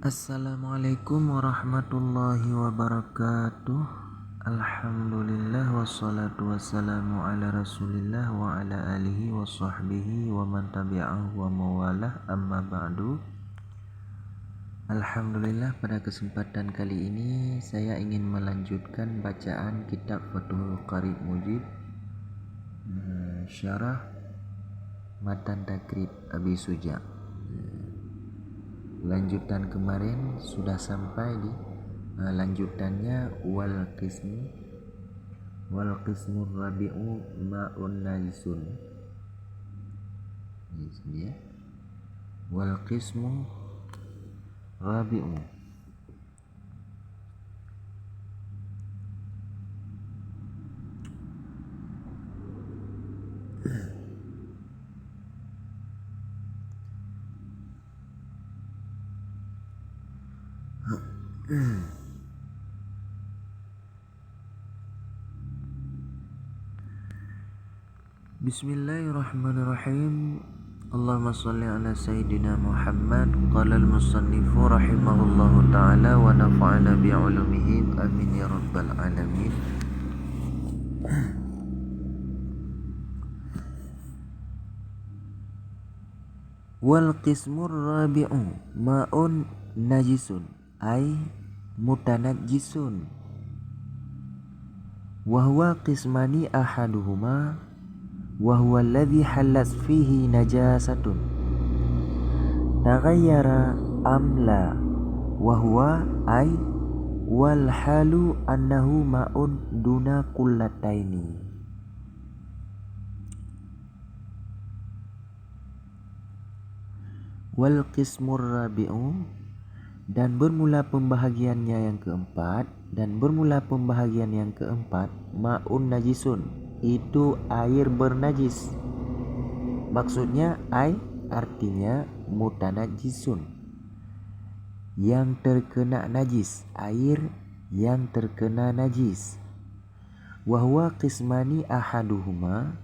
Assalamualaikum warahmatullahi wabarakatuh. Alhamdulillah wassalatu wassalamu ala rasulillah wa ala alihi wa sahbihi wa man tabi'ahu wa mawalah, amma ba'du. Alhamdulillah, pada kesempatan kali ini saya ingin melanjutkan bacaan kitab Fathul Qarib Mujib, syarah Matan Takrib Abi Suja. Lanjutan kemarin sudah sampai di lanjutannya wal qismu rabi'u ma'un najisun. Ini ya. Wal qismu rabi'u Bismillahirrahmanirrahim. Allahumma salli ala Sayyidina Muhammad. Qala al-musannifu rahimahullahu ta'ala wa nafa'ana bi'ulumihim amin ya rabbal alamin. Wal qismur rabi'u ma'un najisun ay mutanajjisun wa huwa qismani ahaduhuma wa huwa alladhi halas fihi najasatun taghayyara am la wa huwa ay wal halu annahu ma'un duna kullataini. Wal qismur rabi'u, dan bermula pembahagiannya yang keempat, ma'un najisun, itu air bernajis. Maksudnya artinya mutanajjisun, yang terkena najis, air yang terkena najis. Wahwa qismani ahaduhuma,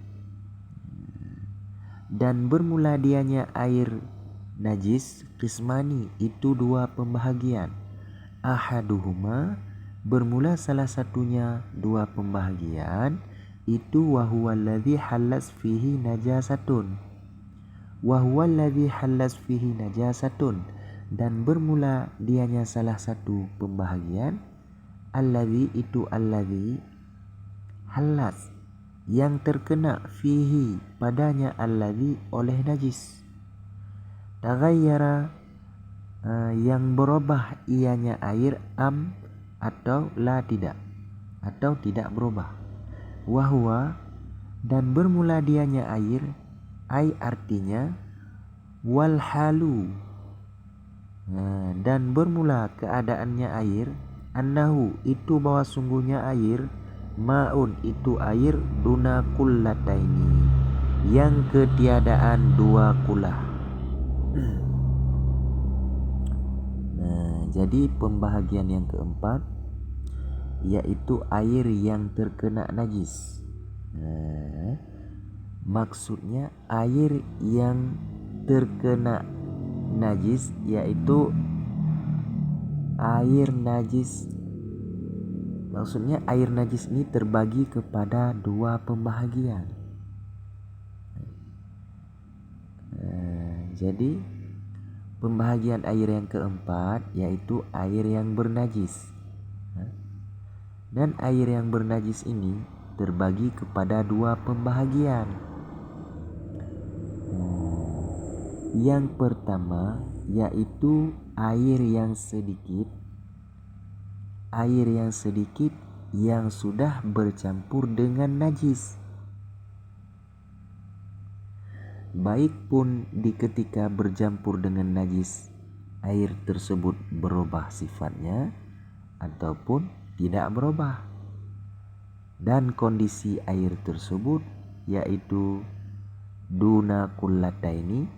dan bermula dianya air najis, qismani itu dua pembahagian, ahaduhuma bermula salah satunya dua pembahagian, itu wahuwaladzi halas fihi najasatun, dan bermula dianya salah satu pembahagian, alladzi itu alladzi halas yang terkena, fihi padanya, alladzi oleh najis, taghayyara yang berubah ianya air, am atau la tidak, atau tidak berubah. Wahwa, dan bermula dianya air, artinya wal halu, dan bermula keadaannya air, annahu itu bahwa sungguhnya air, ma'un itu air, duna kullataini yang ketiadaan dua kulah. Jadi pembahagian yang keempat yaitu air yang terkena najis. Maksudnya air yang terkena najis yaitu air najis. Maksudnya air najis ini terbagi kepada dua pembahagian. Jadi pembahagian air yang keempat yaitu air yang bernajis. Dan air yang bernajis ini terbagi kepada dua pembahagian. Yang pertama yaitu air yang sedikit yang sudah bercampur dengan najis. Baik pun di ketika bercampur dengan najis air tersebut berubah sifatnya ataupun tidak berubah, dan kondisi air tersebut yaitu duna kullataini,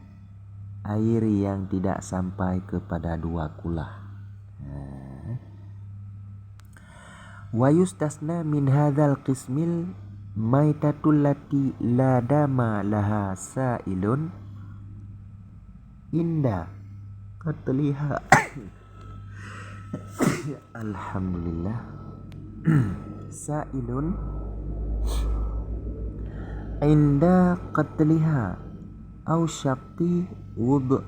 air yang tidak sampai kepada dua kulah. Wa yustasna min hadzal qismil maitatul lati la dama laha sa'ilun inda qatliha Alhamdulillah. Sa'ilun inda qatliha au syaqi wud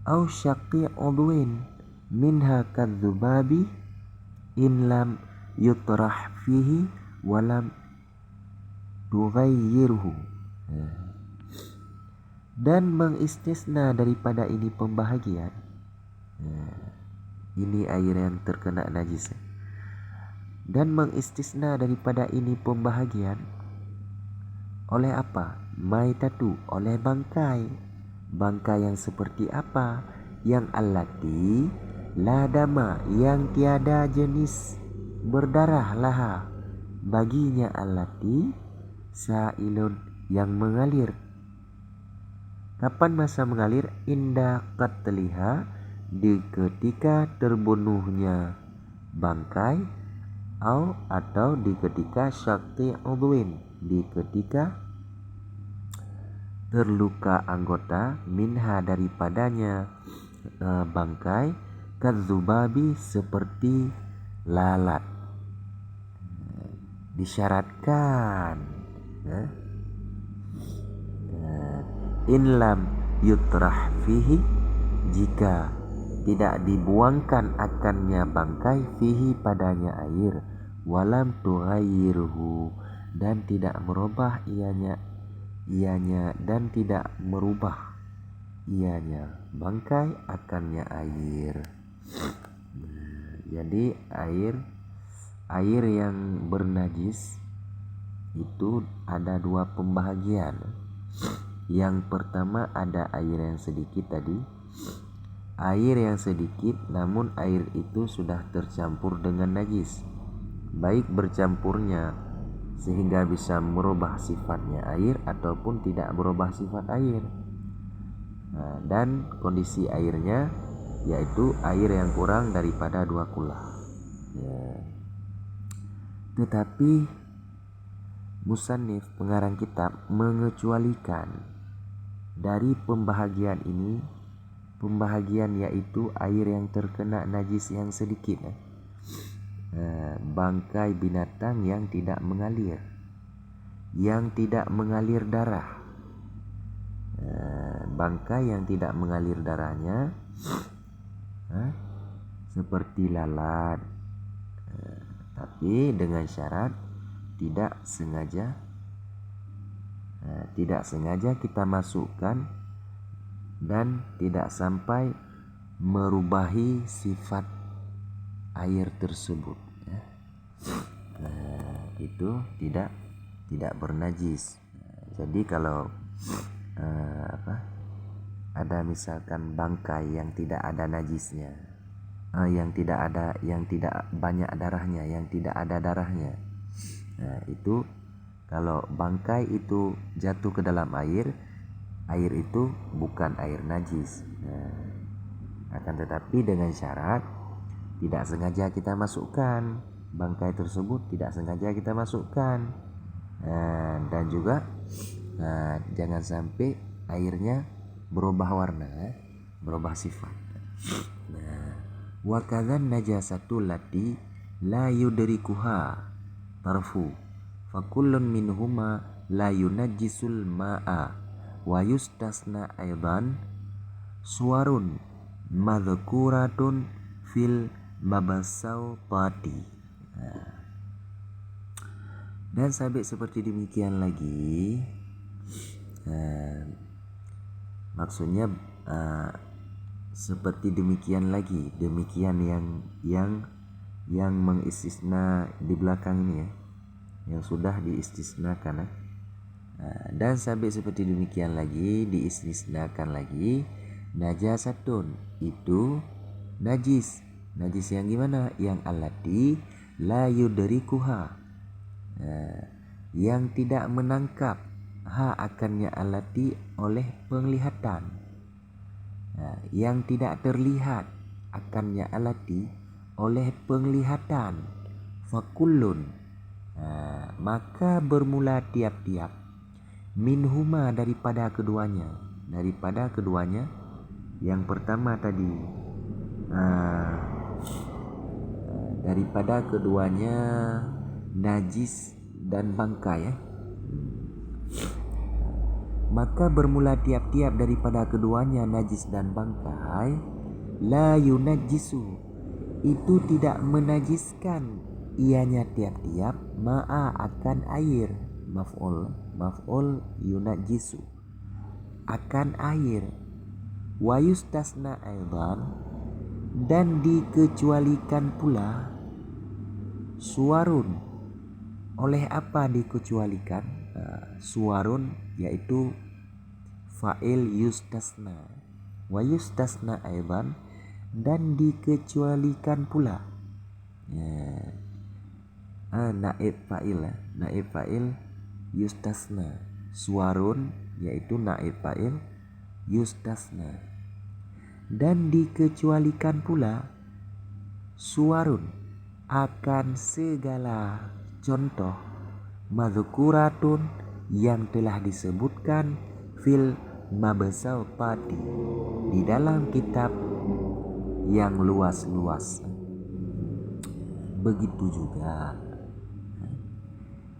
au syaqi udwin minha kadzubabi in lam yutrah fihi walam tughayyirhu. Dan mengistisna daripada ini pembahagian. Ini air yang terkena najis. Dan mengistisna daripada ini pembahagian oleh apa? Maitatu, oleh bangkai. Bangkai yang seperti apa? Yang allati la dama, yang tiada jenis berdarah laha baginya, allati sa'ilun, yang mengalir. Kapan masa mengalir? Inda qatliha, di ketika terbunuhnya bangkai, atau di ketika syaqi udwin, di ketika terluka anggota, minha daripadanya bangkai, kadzubabi seperti lalat. Disyaratkan in lam yutrah fihi, jika tidak dibuangkan akannya bangkai, fihi padanya air, walam tughayyirhu, dan tidak merubah ianya dan tidak merubah ianya bangkai akannya air. Jadi air yang bernajis itu ada dua pembahagian. Yang pertama ada air yang sedikit tadi. Air yang sedikit namun air itu sudah tercampur dengan najis. Baik bercampurnya sehingga bisa merubah sifatnya air ataupun tidak merubah sifat air. Dan kondisi airnya yaitu air yang kurang daripada 2 kula. Tetapi musannif pengarang kitab mengecualikan dari pembahagian ini, pembahagian yaitu air yang terkena najis yang sedikit, bangkai binatang yang tidak mengalir darah, bangkai yang tidak mengalir darahnya, seperti lalat, tapi dengan syarat tidak sengaja kita masukkan dan tidak sampai merubahi sifat air tersebut, itu tidak bernajis. Jadi kalau ada misalkan bangkai yang tidak ada najisnya, yang tidak banyak darahnya, yang tidak ada darahnya, itu kalau bangkai itu jatuh ke dalam air itu bukan air najis. Akan tetapi dengan syarat tidak sengaja kita masukkan bangkai tersebut, tidak sengaja kita masukkan, dan juga jangan sampai airnya berubah warna, berubah sifat. Wa kadzan najasatu lati la yudrikuha tarfu fakullun minhuma la yunajjisul ma'a wa yustasna aidan suwarun madhkuratun fil mabassautati. Dan sampai seperti demikian lagi, maksudnya seperti demikian lagi, demikian yang mengistisna di belakang ini ya, yang sudah diistisnakan. Dan sampai seperti demikian lagi, diistisnakan lagi, najasatun, itu najis yang gimana? Yang allati la yudrikuha, yang tidak menangkap akannya allati oleh penglihatan, yang tidak terlihat akannya allati oleh penglihatan. Fakullun, maka bermula tiap-tiap, minhuma daripada keduanya. Yang pertama tadi daripada keduanya najis dan bangkai, maka bermula tiap-tiap daripada keduanya najis dan bangkai, la yunajjisu, itu tidak menajiskan ianya tiap-tiap, ma'a akan air, maf'ul yunajjisu, akan air, wa yustasna aidan, dan dikecualikan pula, suwarun, oleh apa dikecualikan? Suwarun yaitu fa'il yustasna, wa yustasna aidan, dan dikecualikan pula. Naib fa'il yustasna, suwarun yaitu naib fa'il yustasna, dan dikecualikan pula suwarun akan segala contoh madzukuratun yang telah disebutkan fil mabsatati, di dalam kitab yang luas-luas. Begitu juga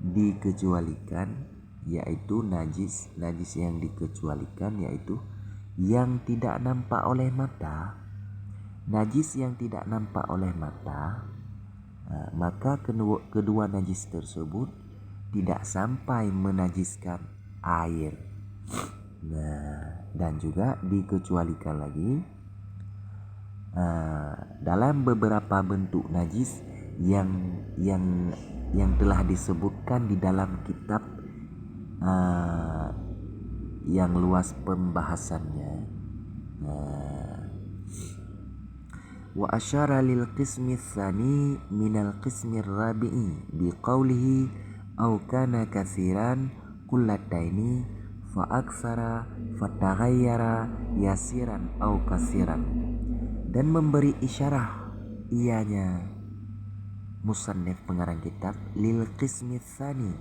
dikecualikan, yaitu najis yang dikecualikan yaitu yang tidak nampak oleh mata. Najis yang tidak nampak oleh mata, maka kedua najis tersebut tidak sampai menajiskan air. Dan juga dikecualikan lagi dalam beberapa bentuk najis yang telah disebutkan di dalam kitab yang luas pembahasannya. Wa asyara lil qismi tsani minal qismi rabi'i biqaulihi au kana katsiran kullataini fa aksara fataghayyara yasiran au katsiran, dan memberi isyarah ianya musannif pengarang kitab lil qismi tsani,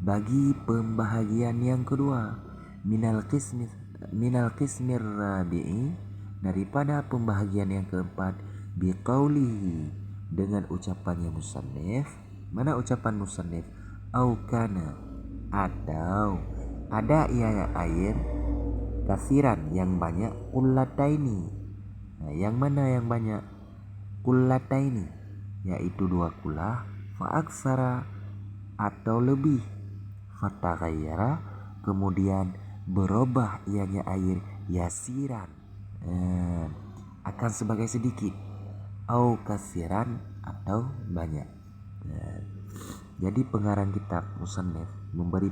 bagi pembahagian yang kedua, minal qismi rabi'i, daripada pembahagian yang keempat, biqaulihi, dengan ucapannya musannif. Mana ucapan musannif? Au kana, atau ada ia air, kasiran yang banyak, kullataini, yang mana yang banyak? Kullataini yaitu 2 kulah, fa aksara atau lebih, fataghayyara kemudian berubah ianya air, yasiran akan sebagai sedikit, au kasiran atau banyak. Jadi pengarang kitab musannif memberi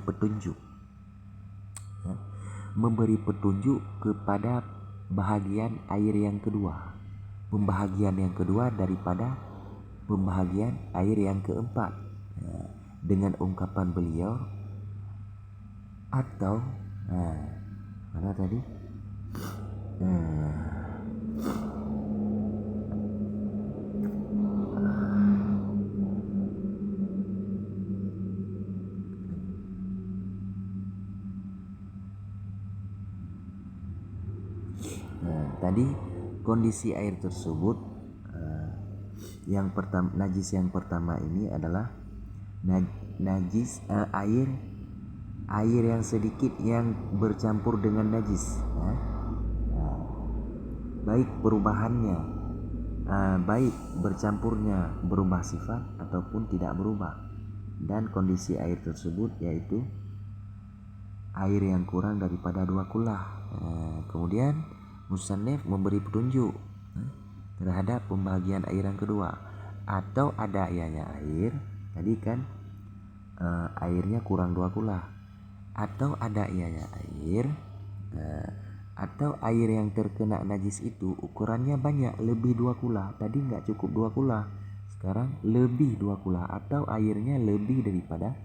petunjuk kepada bahagian air yang kedua, pembahagian yang kedua daripada pembahagian air yang keempat, dengan ungkapan beliau atau mana tadi? Tadi kondisi air tersebut, yang pertama, najis yang pertama ini adalah najis air yang sedikit yang bercampur dengan najis, baik perubahannya, baik bercampurnya berubah sifat ataupun tidak berubah. Dan kondisi air tersebut yaitu air yang kurang daripada 2 kulah. Kemudian musannif memberi petunjuk terhadap pembagian air yang kedua, atau ada ianya air, tadi kan airnya kurang 2 kulah, atau ada ianya air, atau air yang terkena najis itu ukurannya banyak, lebih 2 kulah. Tadi nggak cukup 2 kulah, sekarang lebih 2 kulah, atau airnya lebih daripada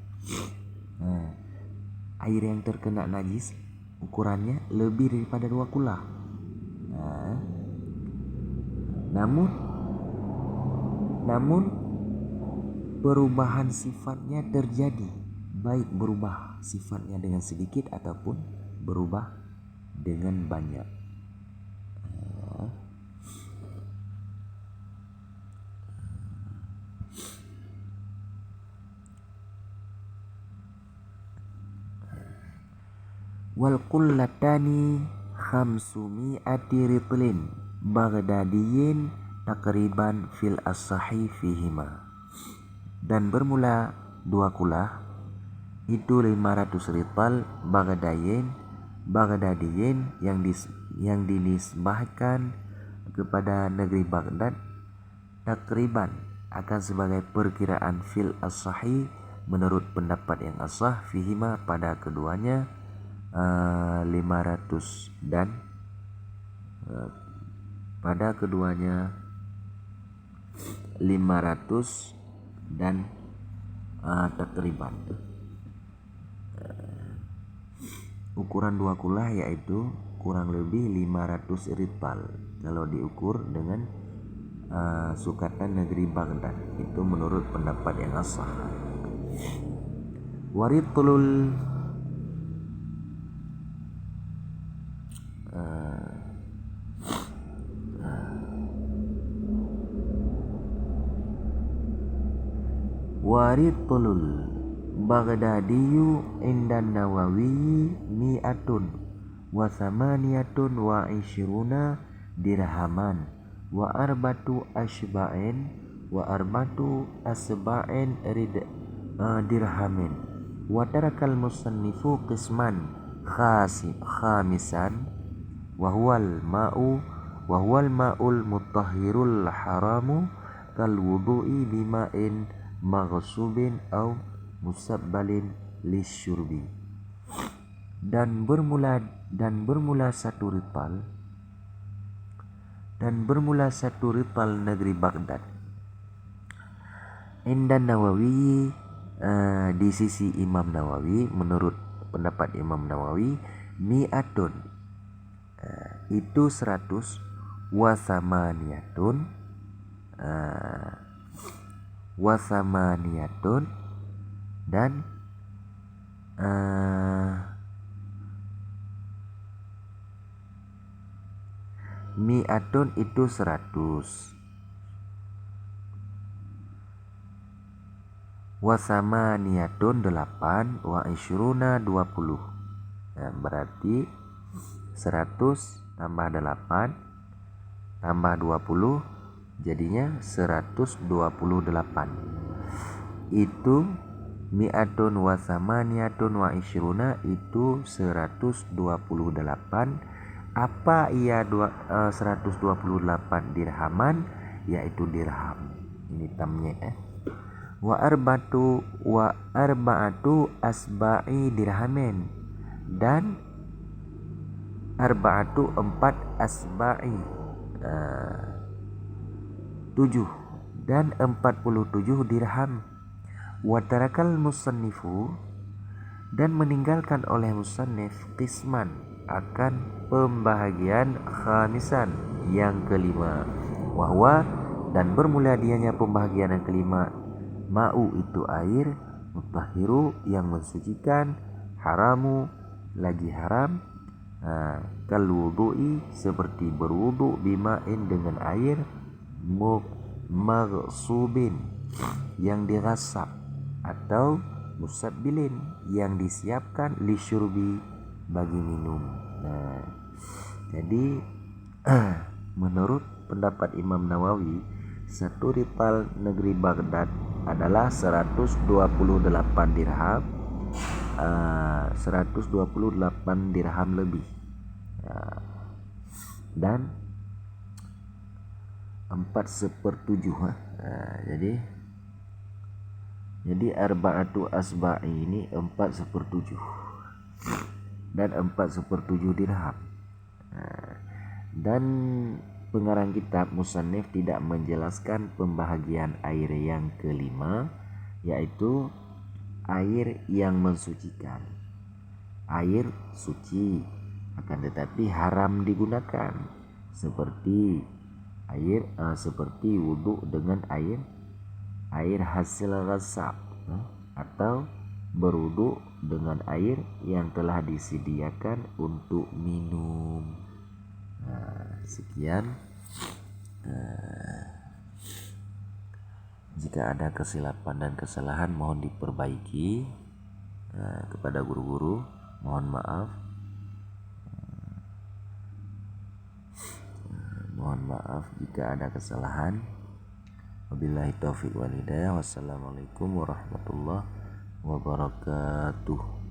air yang terkena najis ukurannya lebih daripada 2 kulah. Namun perubahan sifatnya terjadi, baik berubah sifatnya dengan sedikit ataupun berubah dengan banyak. wal qullatani khamsumi'ati ritlin baghdadiyin takriban fil as-sahih fihima. Dan bermula dua kulah itu 500 rital Baghdadiyin yang dinisbahkan kepada negeri Baghdad takriban akan sebagai perkiraan fil as-sahih menurut pendapat yang as-sah fihima pada keduanya 500 dan pada keduanya 500 dan takriban. Ukuran dua kulah yaitu kurang lebih 500 rital kalau diukur dengan sukatan negeri Baghdad, itu menurut pendapat yang asah. Waritlul Baghdadiyu indan Nawawi mi'atun wa thamaniyatun wa isyruna dirhaman wa arbatu asba'in dirhamin wa tarakal musannifu qisman khamisan wa huwal ma'ul mutahhirul haramu kal wudu'i bima'in maghsubin au musabbalin lisyurbi. Dan bermula satu rital negeri Baghdad indan Nawawi, di sisi Imam Nawawi, menurut pendapat Imam Nawawi, mi'atun itu 100 wasamaniyatun dan mi'atun itu 100 wasamaniyatun 8 wa isyruna 20. Nah, berarti 100 tambah 8 tambah 20 jadinya 128. Itu mi'atun wa samaniyatun wa isyruna itu 128. Apa ia 128 dirhaman, yaitu dirham. Ini tamnya wa arba'atu asba'i dirhamin dan arba'atu 4 asba'i 7 dan 47 dirham. Wa tarakal musannifu dan meninggalkan oleh musannif qisman akan pembahagian khamisan yang kelima, wahwa dan bermula dianya pembahagian yang kelima, ma'u itu air, mutahhiru yang mensucikan, haramu lagi haram, kal wudu'i seperti berwudu, bima'in dengan air, maghsubin yang dirasap, atau musabbilin yang disiapkan, lisyurbi bagi minum. Nah, jadi menurut pendapat Imam Nawawi, satu rital negeri Baghdad adalah 128 dirham, 128 dirham lebih, dan 4/7. Jadi arba'atu asba'i ini 4/7 dan 4/7 dirham. Dan pengarang kitab musannif tidak menjelaskan pembahagian air yang kelima, yaitu air yang mensucikan. Air suci akan tetapi haram digunakan, seperti seperti wudhu dengan air hasil resap, atau berwudhu dengan air yang telah disediakan untuk minum. Sekian. Jika ada kesilapan dan kesalahan mohon diperbaiki. Kepada guru-guru mohon maaf. Mohon maaf jika ada kesalahan. Wabillahi taufiq wal hidayah. Wassalamualaikum warahmatullahi wabarakatuh.